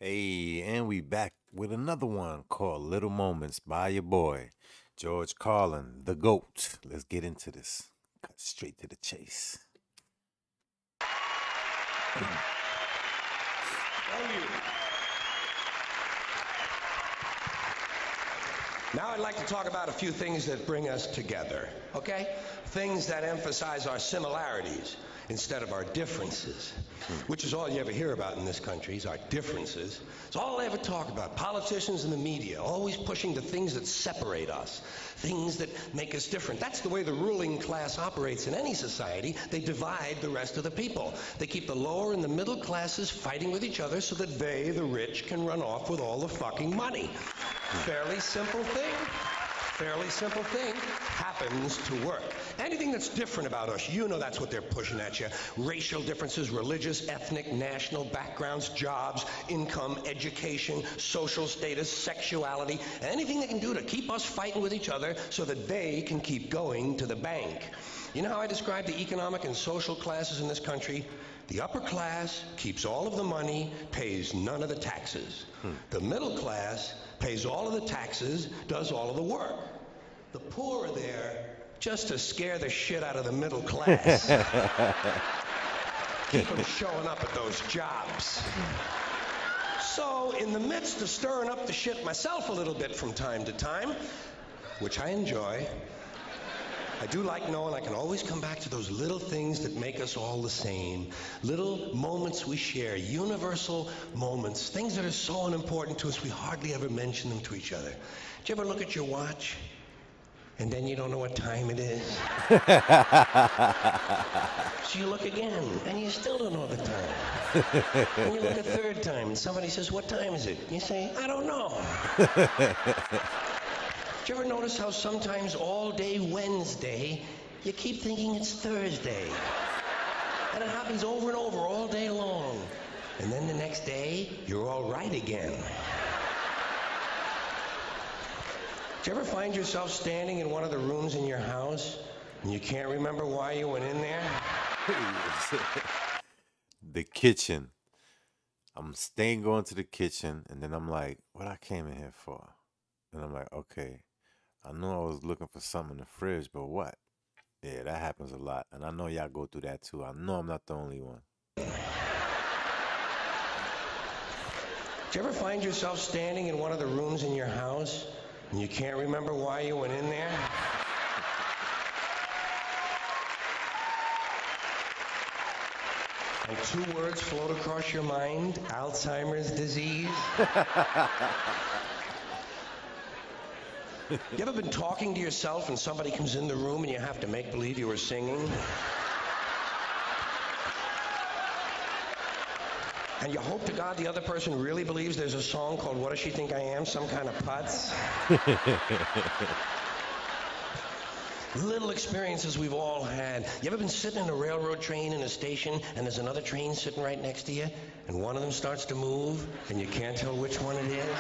Hey, and we back with another one called Little Moments by your boy, George Carlin, the GOAT. Let's get into this. Cut straight to the chase. Thank you. Now I'd like to talk about a few things that bring us together, okay? Things that emphasize our similarities instead of our differences, which is all you ever hear about in this country, is our differences. It's all they ever talk about. Politicians and the media, always pushing the things that separate us, things that make us different. That's the way the ruling class operates in any society. They divide the rest of the people. They keep the lower and the middle classes fighting with each other so that they, the rich, can run off with all the fucking money. Fairly simple thing. Fairly simple thing happens to work. Anything that's different about us, you know that's what they're pushing at you. Racial differences, religious, ethnic, national backgrounds, jobs, income, education, social status, sexuality, anything they can do to keep us fighting with each other so that they can keep going to the bank. You know how I describe the economic and social classes in this country? The upper class keeps all of the money, pays none of the taxes. The middle class pays all of the taxes, does all of the work. The poor are there just to scare the shit out of the middle class. Keep them showing up at those jobs. So, in the midst of stirring up the shit myself a little bit from time to time, which I enjoy, I do like knowing I can always come back to those little things that make us all the same. Little moments we share, universal moments, things that are so unimportant to us we hardly ever mention them to each other. Do you ever look at your watch and then you don't know what time it is? So you look again and you still don't know the time. And you look a third time and somebody says, "What time is it?" You say, "I don't know." Do you ever notice how sometimes all day Wednesday, you keep thinking it's Thursday? And it happens over and over all day long. And then the next day, you're all right again. Do you ever find yourself standing in one of the rooms in your house and you can't remember why you went in there? The kitchen. I'm staying going to the kitchen, and then I'm like, what I came in here for? And I'm like, okay, I know I was looking for something in the fridge, but what? Yeah, that happens a lot. And I know y'all go through that too. I know I'm not the only one. Do you ever find yourself standing in one of the rooms in your house and you can't remember why you went in there? And two words float across your mind: Alzheimer's disease. You ever been talking to yourself and somebody comes in the room and you have to make believe you were singing? And you hope to God the other person really believes there's a song called "What Does She Think I Am?" Some kind of putz? Little experiences we've all had. You ever been sitting in a railroad train in a station and there's another train sitting right next to you and one of them starts to move and you can't tell which one it is?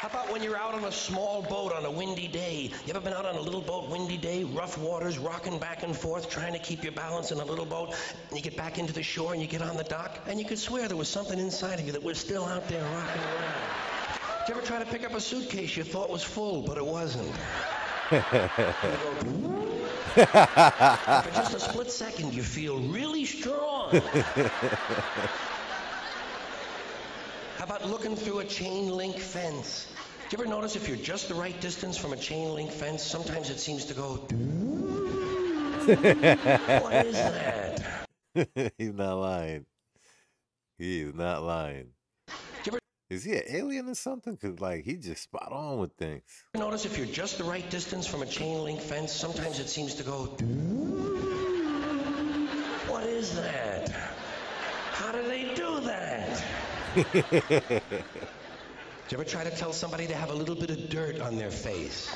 How about when you're out on a small boat on a windy day? You ever been out on a little boat, windy day, rough waters, rocking back and forth, trying to keep your balance in a little boat, and you get back into the shore and you get on the dock, and you could swear there was something inside of you that was still out there rocking around. Did you ever try to pick up a suitcase you thought was full, but it wasn't? You go, for just a split second, you feel really strong. How about looking through a chain link fence? Do you ever notice if you're just the right distance from a chain link fence, sometimes it seems to go, what is that? He's not lying. He is not lying. Is he an alien or something? Because, like, he just spot on with things. Notice if you're just the right distance from a chain link fence, sometimes it seems to go, what is that? How do they do that? Did you ever try to tell somebody to have a little bit of dirt on their face?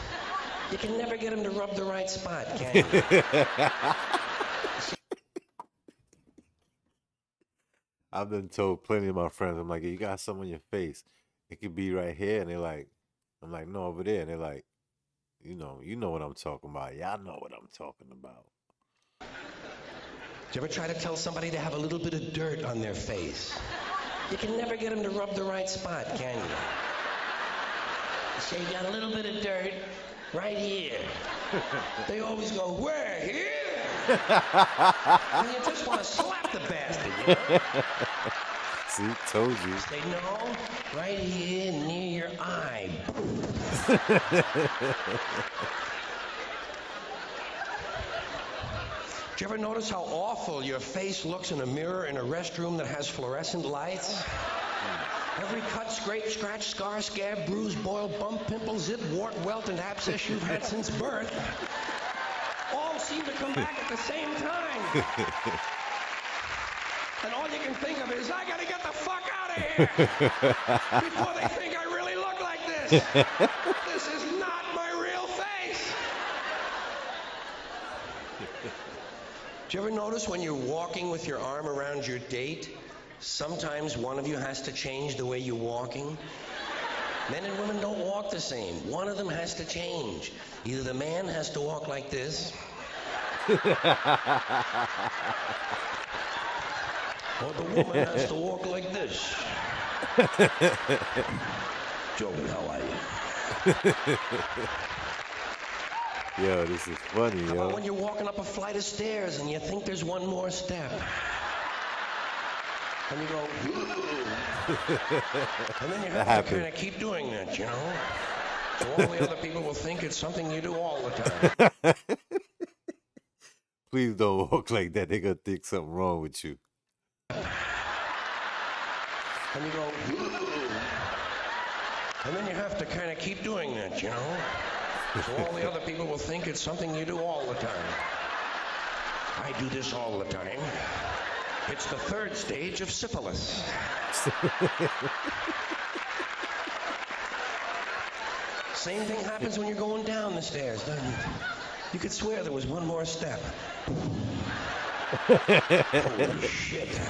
You can never get them to rub the right spot, can you? I've been told plenty of my friends, I'm like, you got something on your face. It could be right here. And they're like, I'm like, no, over there. And they're like, you know what I'm talking about. Y'all know what I'm talking about. Did you ever try to tell somebody to have a little bit of dirt on their face? You can never get them to rub the right spot, can you? You say, you got a little bit of dirt right here. They always go, where, here? And you just want to slap the bastard, you know? See, told you. Say, no, right here near your eye. Do you ever notice how awful your face looks in a mirror in a restroom that has fluorescent lights? Every cut, scrape, scratch, scar, scab, bruise, boil, bump, pimple, zip, wart, welt, and abscess you've had since birth all seem to come back at the same time. And all you can think of is, I gotta get the fuck out of here before they think I really look like this. This is not my real face. Do you ever notice when you're walking with your arm around your date, sometimes one of you has to change the way you're walking? Men and women don't walk the same. One of them has to change. Either the man has to walk like this, or the woman has to walk like this. Joey, how are you? Yo, this is funny, How yo. about when you're walking up a flight of stairs and you think there's one more step? And you go, and then you have to kind of keep doing that, you know? So all the other people will think it's something you do all the time. Please don't walk like that. They're going to think something wrong with you. And you go, and then you have to kind of keep doing that, you know? So all the other people will think it's something you do all the time. I do this all the time. It's the third stage of syphilis. Same thing happens when you're going down the stairs, doesn't it? You could swear there was one more step. Holy shit.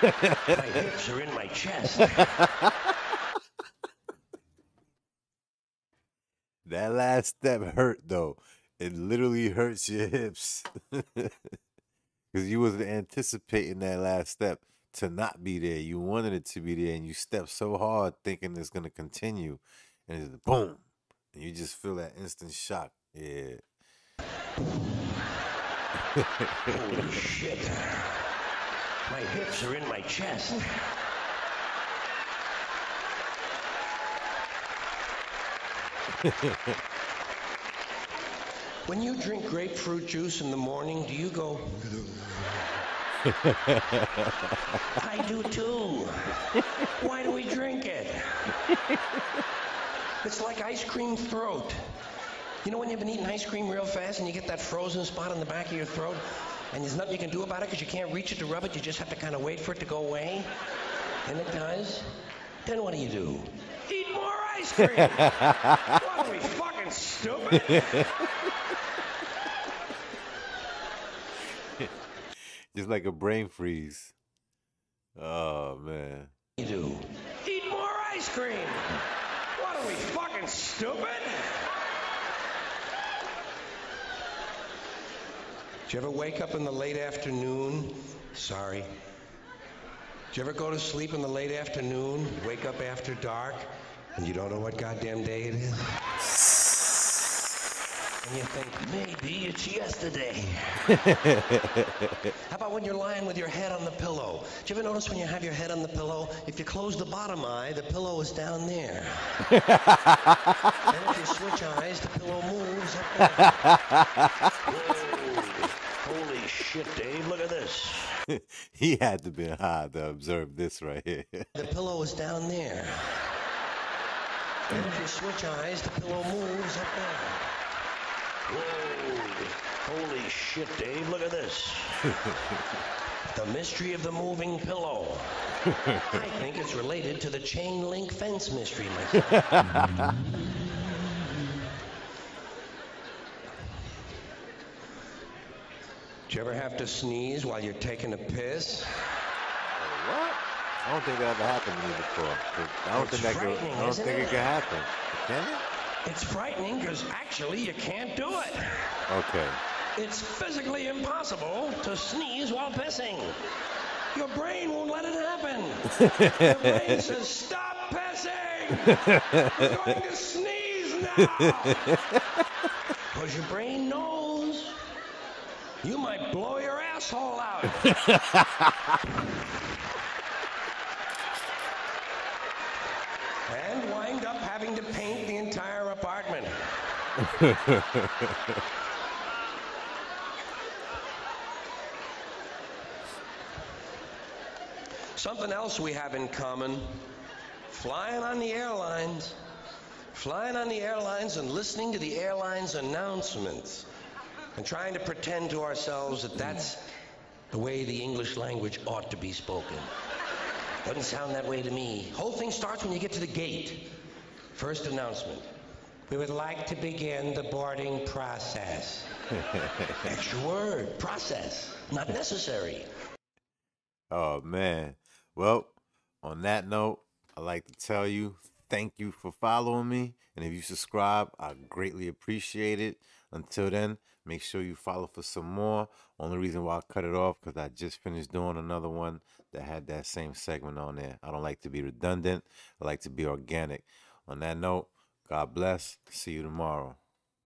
My hips are in my chest. That last step hurt, though. It literally hurts your hips. Because you wasn't anticipating that last step to not be there. You wanted it to be there, and you stepped so hard thinking it's going to continue. And it's boom. And you just feel that instant shock. Yeah. Holy shit. My hips are in my chest. When you drink grapefruit juice in the morning, do you go... I do too. Why do we drink it? It's like ice cream throat. You know when you've been eating ice cream real fast and you get that frozen spot on the back of your throat and there's nothing you can do about it because you can't reach it to rub it, you just have to kind of wait for it to go away? And it does. Then what do? Eat more ice cream! What are we, fucking stupid? Just like a brain freeze. Oh, man. Eat more ice cream! What are we, fucking stupid? Did you ever wake up in the late afternoon? Sorry. Did you ever go to sleep in the late afternoon, wake up after dark, and you don't know what goddamn day it is? And you think, maybe it's yesterday. How about when you're lying with your head on the pillow? Do you ever notice when you have your head on the pillow, if you close the bottom eye, the pillow is down there. And if you switch eyes, the pillow moves up there. Whoa. Holy shit, Dave, look at this. He had to be high to observe this right here. The pillow is down there. And if you switch eyes, the pillow moves up there. Whoa. Holy shit, Dave, look at this. The mystery of the moving pillow. I think it's related to the chain link fence mystery myself. Do you ever have to sneeze while you're taking a piss? What? I don't think that ever happened to me before. I don't think it can happen. Can it? It's frightening because actually you can't do it. Okay. It's physically impossible to sneeze while pissing. Your brain won't let it happen. Your brain says, stop pissing! You're going to sneeze now! Because your brain knows you might blow your asshole out. And wind up having to paint the entire apartment. Something else we have in common, flying on the airlines. Flying on the airlines and listening to the airlines announcements and trying to pretend to ourselves that that's the way the English language ought to be spoken. Doesn't sound that way to me. Whole thing starts when you get to the gate. First announcement. We would like to begin the boarding process. Extra word, process, not necessary. Oh, man. Well, on that note, I'd like to tell you, thank you for following me. And if you subscribe, I greatly appreciate it. Until then, make sure you follow for some more. Only reason why I cut it off because I just finished doing another one that had that same segment on there. I don't like to be redundant. I like to be organic. On that note, God bless. See you tomorrow.